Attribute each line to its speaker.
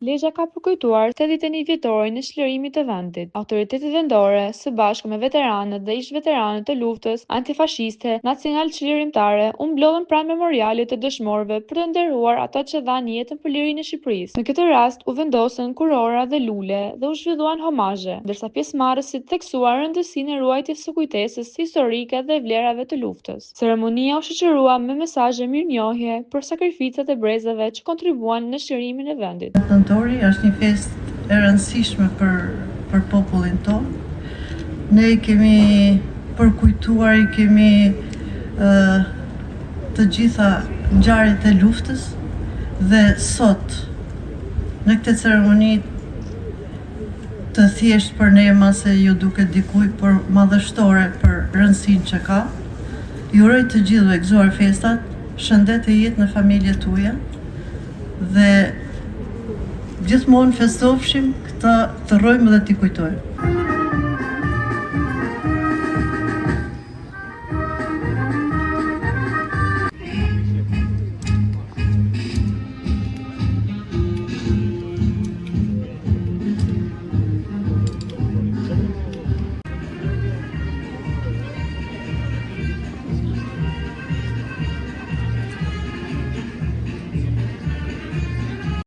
Speaker 1: Legja ka përkujtuar 81 vjetorin e çlirimit të vendit. Autoritetet vendore, së bashku me veteranët dhe ish-veteranët të luftës antifashiste nacional çlirimtare, u mblodhën pranë memorialit të dëshmorëve për të nderuar ata që dhanë jetën për lirinë e Shqipërisë. Në këtë rast u vendosën kurora dhe lule dhe u zhvilluan homazhe, ndërsa pjesëmarrësit theksuan rëndësinë e ruajtjes së kujtesës historike dhe vlerave të luftës. Ceremonia u shoqërua me mesazhe mirënjohje për sakrificat e brezave që kontribuan në çlirimin e vendit.
Speaker 2: Nëntori është një festë e rëndësishme për popullin tonë. Ne i kemi përkujtuar, i kemi të gjitha ngjarjet e luftës dhe sot në këtë ceremoni të thjesht për ne mase ju duket dikuj, por madhështore për rëndësinë që ka. Ju uroj të gjithëve gëzuar festat, shëndet e jetë në familjet tuaja dhe gjithmonë festofshim këta të rrojmë dhe t'i kujtojmë.